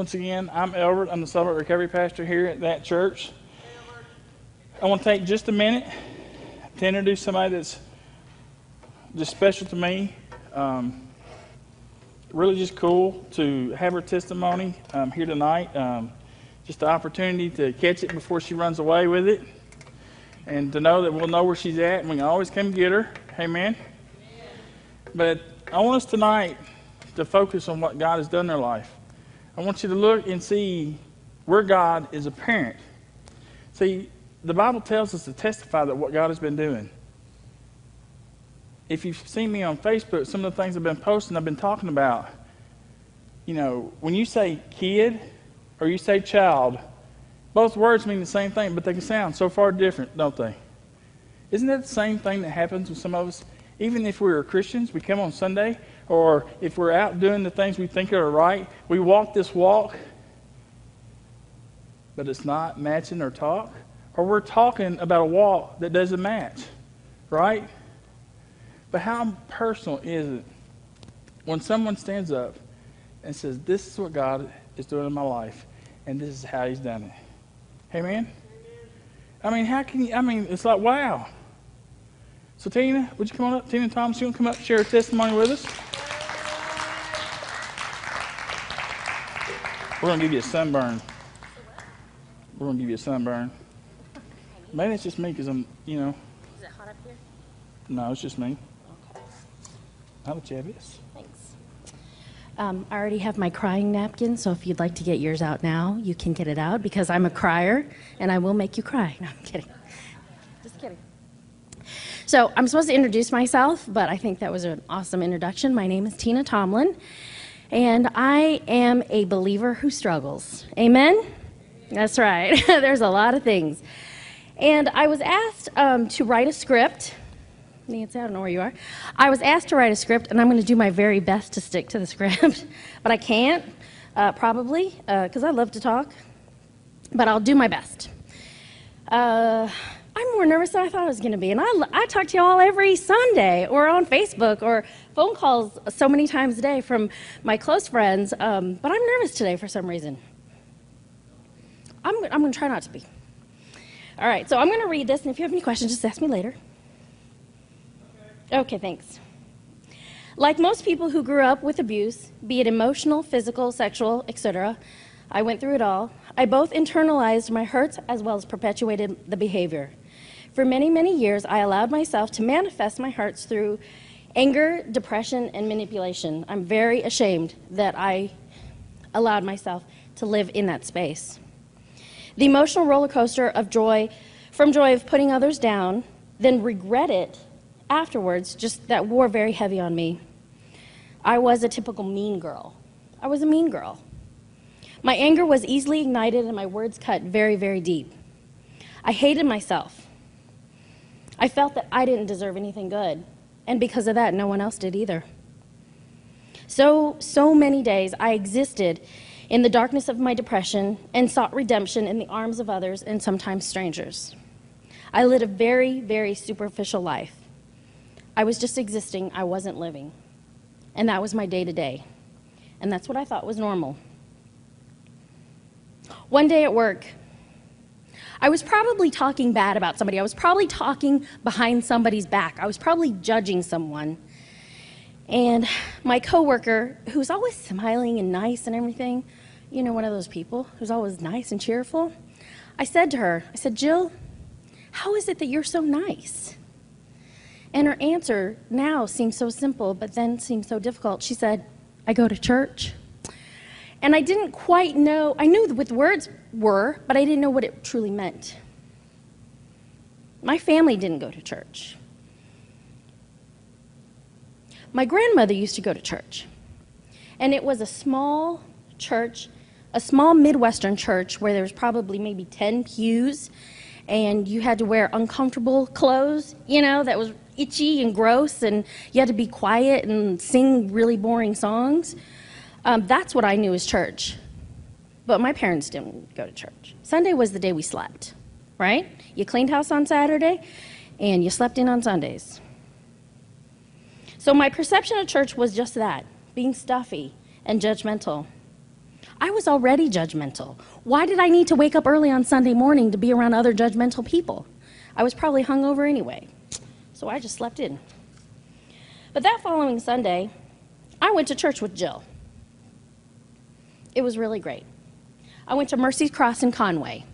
Once again, I'm Elbert. I'm the Celebrate Recovery Pastor here at that church. I want to take just a minute to introduce somebody that's just special to me. Really just cool to have her testimony here tonight. Just the opportunity to catch it before she runs away with it. And to know that we'll know where she's at and we can always come get her. Amen. But I want us tonight to focus on what God has done in their life. I want you to look and see where God is apparent. See, the Bible tells us to testify that what God has been doing. If you've seen me on Facebook, some of the things I've been posting, I've been talking about, you know, when you say kid or you say child, both words mean the same thing, but they can sound so far different, don't they? Isn't that the same thing that happens with some of us? Even if we're Christians, we come on Sunday, or if we're out doing the things we think are right, we walk this walk, but it's not matching our talk. Or we're talking about a walk that doesn't match, right? But how personal is it when someone stands up and says, this is what God is doing in my life, and this is how He's done it. Amen? I mean, how can you, it's like, wow. So Tina, would you come on up? Tina Thomas, you want to come up and share a testimony with us? We're going to give you a sunburn. We're going to give you a sunburn. Maybe it's just me because I'm, you know. Is it hot up here? No, it's just me. Okay. I'll let you have this. Thanks. I already have my crying napkin, so if you'd like to get yours out now, you can get it out because I'm a crier and I will make you cry. No, I'm kidding. Just kidding. So I'm supposed to introduce myself, but I think that was an awesome introduction. My name is Tina Tomlin, and I am a believer who struggles. Amen? That's right. There's a lot of things. And I was asked to write a script. Nancy, I don't know where you are. I was asked to write a script, and I'm going to do my very best to stick to the script. But I can't, probably, because I love to talk. But I'll do my best. I'm more nervous than I thought I was going to be. And I talk to you all every Sunday or on Facebook or phone calls so many times a day from my close friends. But I'm nervous today for some reason. I'm going to try not to be. All right, so I'm going to read this, and if you have any questions, just ask me later. Okay, thanks. Like most people who grew up with abuse, be it emotional, physical, sexual, etc., I went through it all. I both internalized my hurts as well as perpetuated the behavior. For many, many years, I allowed myself to manifest my hurts through anger, depression, and manipulation. I'm very ashamed that I allowed myself to live in that space. The emotional roller coaster of joy of putting others down, then regret it afterwards, just that wore very heavy on me. I was a typical mean girl. I was a mean girl. My anger was easily ignited and my words cut very, very deep. I hated myself. I felt that I didn't deserve anything good, and because of that, no one else did either. So many days I existed in the darkness of my depression and sought redemption in the arms of others and sometimes strangers. I led a very, very superficial life. I was just existing, I wasn't living. And that was my day-to-day. And that's what I thought was normal. One day at work, I was probably talking bad about somebody. I was probably talking behind somebody's back. I was probably judging someone. And my coworker, who's always smiling and nice and everything, you know, one of those people who's always nice and cheerful, I said to her, Jill, how is it that you're so nice? And her answer now seems so simple, but then seemed so difficult. She said, I go to church. And I didn't quite know, I knew what the words were, but I didn't know what it truly meant. My family didn't go to church. My grandmother used to go to church. And it was a small church, a small Midwestern church where there was probably maybe 10 pews, and you had to wear uncomfortable clothes, you know, that was itchy and gross, and you had to be quiet and sing really boring songs. That's what I knew as church. But my parents didn't go to church. Sunday was the day we slept, right? You cleaned house on Saturday, and you slept in on Sundays. So my perception of church was just that, being stuffy and judgmental. I was already judgmental. Why did I need to wake up early on Sunday morning to be around other judgmental people? I was probably hungover anyway, so I just slept in. But that following Sunday, I went to church with Jill. It was really great. I went to Mercy's Cross in Conway.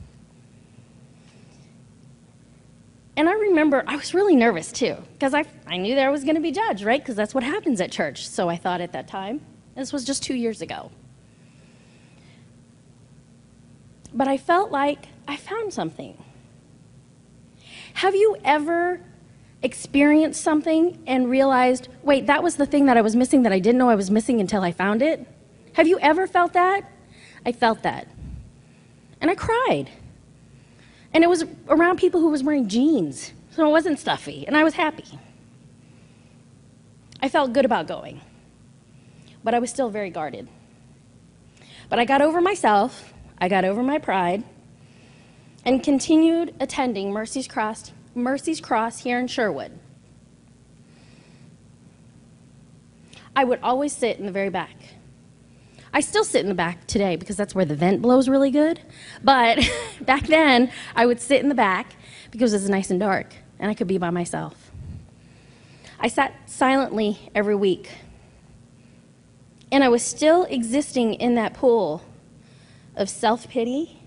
And I remember I was really nervous too, because I knew that I was going to be judged, right? Because that's what happens at church. So I thought at that time. This was just 2 years ago. But I felt like I found something. Have you ever experienced something and realized, wait, that was the thing that I was missing that I didn't know I was missing until I found it? Have you ever felt that? I felt that. And I cried. And it was around people who was wearing jeans, so it wasn't stuffy, and I was happy. I felt good about going, but I was still very guarded. But I got over myself, I got over my pride, and continued attending Mercy's Cross here in Sherwood. I would always sit in the very back. I still sit in the back today because that's where the vent blows really good. But back then, I would sit in the back because it was nice and dark and I could be by myself. I sat silently every week. And I was still existing in that pool of self-pity.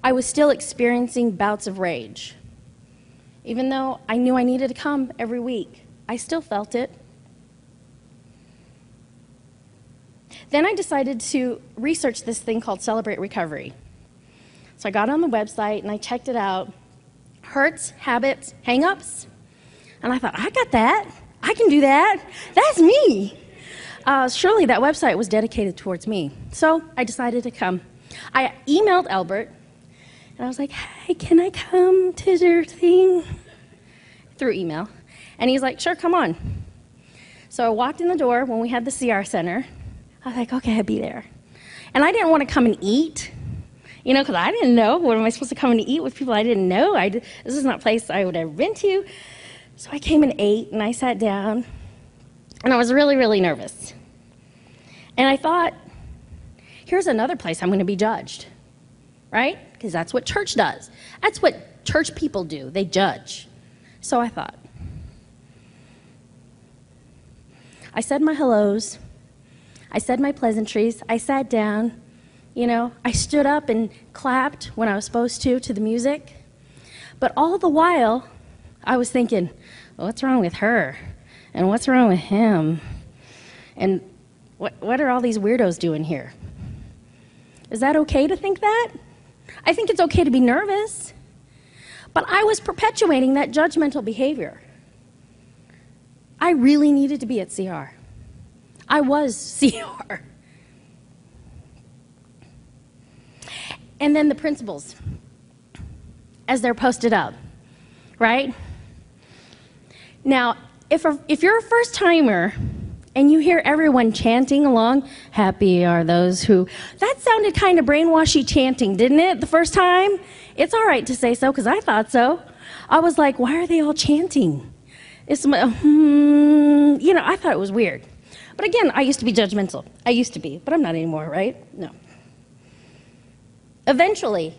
I was still experiencing bouts of rage. Even though I knew I needed to come every week, I still felt it. Then I decided to research this thing called Celebrate Recovery. So I got on the website and I checked it out. Hurts, habits, hang-ups. And I thought, I got that. I can do that. That's me. Surely that website was dedicated towards me. So I decided to come. I emailed Albert and I was like, hey, can I come to your thing? Through email. And he's like, sure, come on. So I walked in the door when we had the CR Center. I was like, okay, I'll be there. And I didn't want to come and eat, because I didn't know. What am I supposed to come and eat with people I didn't know? This is not a place I would have been to. So I came and ate, and I sat down, and I was really, really nervous. And I thought, here's another place I'm going to be judged, right? Because that's what church does. That's what church people do. They judge. So I thought. I said my hellos. I said my pleasantries. I sat down. I stood up and clapped when I was supposed to the music. But all the while, I was thinking, well, what's wrong with her? And what's wrong with him? And what are all these weirdos doing here? Is that okay to think that? I think it's okay to be nervous. But I was perpetuating that judgmental behavior. I really needed to be at CR. I was CR. And then the principles, as they're posted up, right? Now, if you're a first-timer and you hear everyone chanting along, happy are those who, that sounded kind of brainwashy chanting, didn't it, the first time? It's all right to say so, because I thought so. I was like, why are they all chanting? It's, I thought it was weird. But again, I used to be judgmental. I used to be, but I'm not anymore, right? No. Eventually,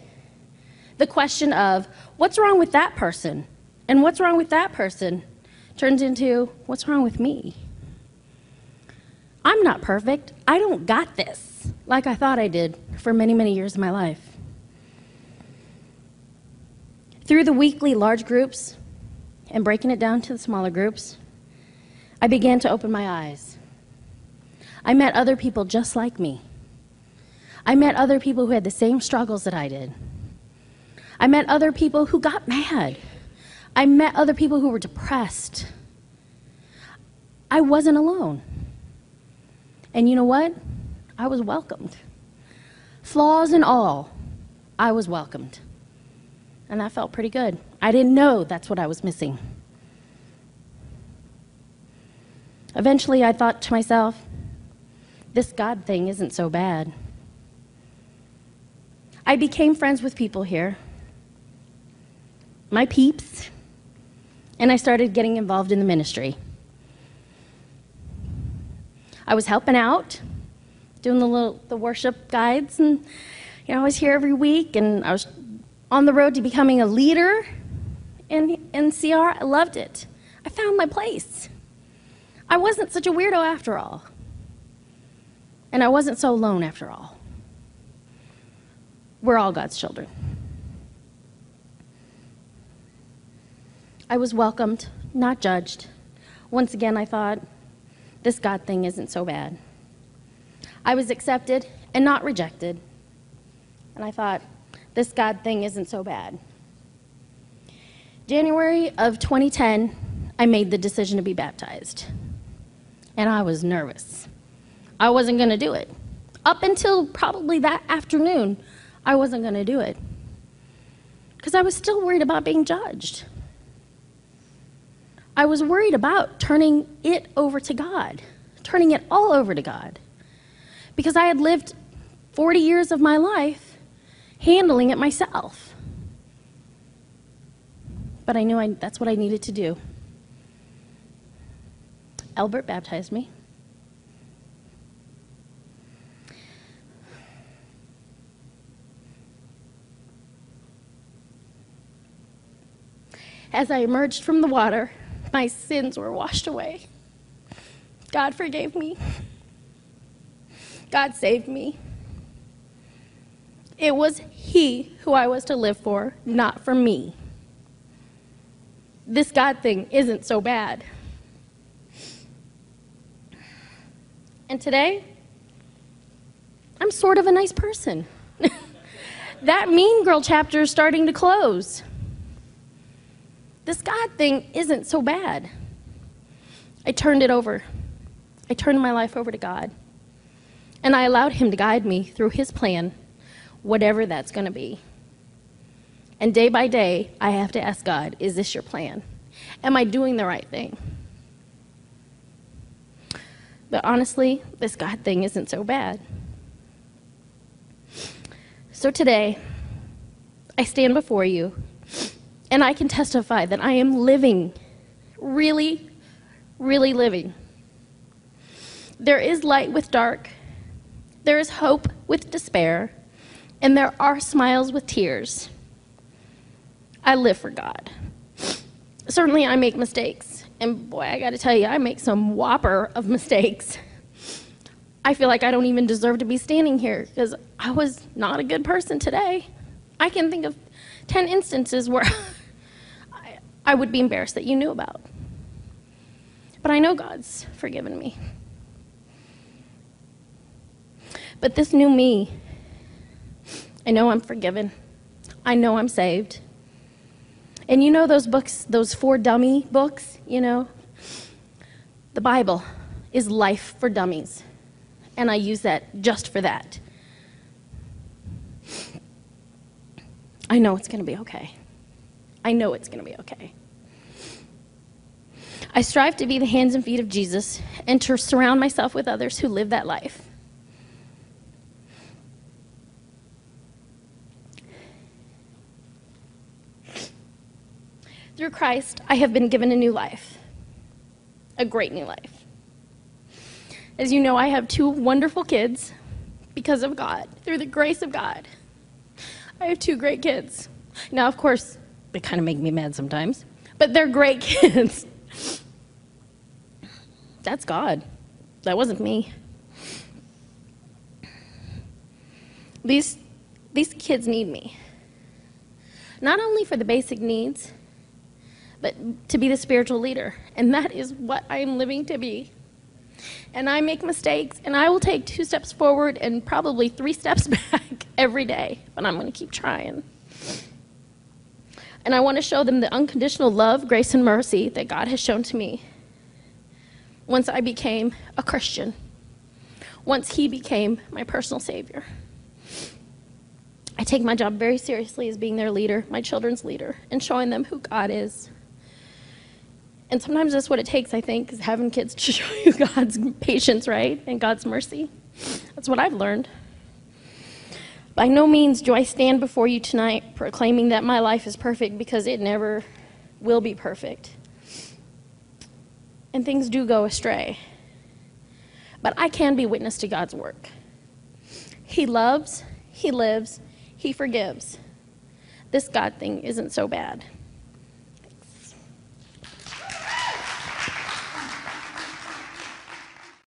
the question of what's wrong with that person and what's wrong with that person turns into what's wrong with me. I'm not perfect. I don't got this like I thought I did for many, many years of my life. Through the weekly large groups and breaking it down to the smaller groups, I began to open my eyes. I met other people just like me. I met other people who had the same struggles that I did. I met other people who got mad. I met other people who were depressed. I wasn't alone. And you know what? I was welcomed. Flaws and all, I was welcomed. And that felt pretty good. I didn't know that's what I was missing. Eventually, I thought to myself, this God thing isn't so bad. I became friends with people here, my peeps, and I started getting involved in the ministry. I was helping out doing the worship guides, and I was here every week, and I was on the road to becoming a leader in CR. I loved it. I found my place. I wasn't such a weirdo after all. And I wasn't so alone after all. We're all God's children. I was welcomed, not judged. Once again, I thought, this God thing isn't so bad. I was accepted and not rejected. And I thought, this God thing isn't so bad. January of 2010, I made the decision to be baptized. And I was nervous. I wasn't going to do it. Up until probably that afternoon, I wasn't going to do it. Because I was still worried about being judged. I was worried about turning it over to God, turning it all over to God. Because I had lived 40 years of my life handling it myself. But I knew that's what I needed to do. Albert baptized me. As I emerged from the water, my sins were washed away. God forgave me. God saved me. It was He who I was to live for, not for me. This God thing isn't so bad. And today, I'm sort of a nice person. That Mean Girl chapter is starting to close. This God thing isn't so bad. I turned it over. I turned my life over to God. And I allowed Him to guide me through His plan, whatever that's going to be. And day by day, I have to ask God, is this your plan? Am I doing the right thing? But honestly, this God thing isn't so bad. So today, I stand before you, and I can testify that I am living, really, really living. There is light with dark. There is hope with despair. And there are smiles with tears. I live for God. Certainly I make mistakes. And boy, I gotta tell you, I make some whopper of mistakes. I feel like I don't even deserve to be standing here because I was not a good person today. I can think of 10 instances where I would be embarrassed that you knew about. But I know God's forgiven me. But this new me, I know I'm forgiven. I know I'm saved. And you know those books, those 4 dummy books, the Bible is life for dummies. And I use that just for that. I know it's going to be okay. I know it's going to be okay. I strive to be the hands and feet of Jesus and to surround myself with others who live that life. Through Christ, I have been given a new life, a great new life. As you know, I have 2 wonderful kids because of God, through the grace of God. I have 2 great kids. Now, of course, they kind of make me mad sometimes, but they're great kids. That's God. That wasn't me. These kids need me. Not only for the basic needs, but to be the spiritual leader. And that is what I am living to be. And I make mistakes, and I will take 2 steps forward and probably 3 steps back every day, but I'm going to keep trying. And I want to show them the unconditional love, grace, and mercy that God has shown to me once I became a Christian, once He became my personal Savior. I take my job very seriously as being their leader, my children's leader, and showing them who God is. And sometimes that's what it takes, I think, is having kids to show you God's patience, right? And God's mercy. That's what I've learned. By no means do I stand before you tonight proclaiming that my life is perfect, because it never will be perfect. And things do go astray. But I can be witness to God's work. He loves, he lives, he forgives. This God thing isn't so bad.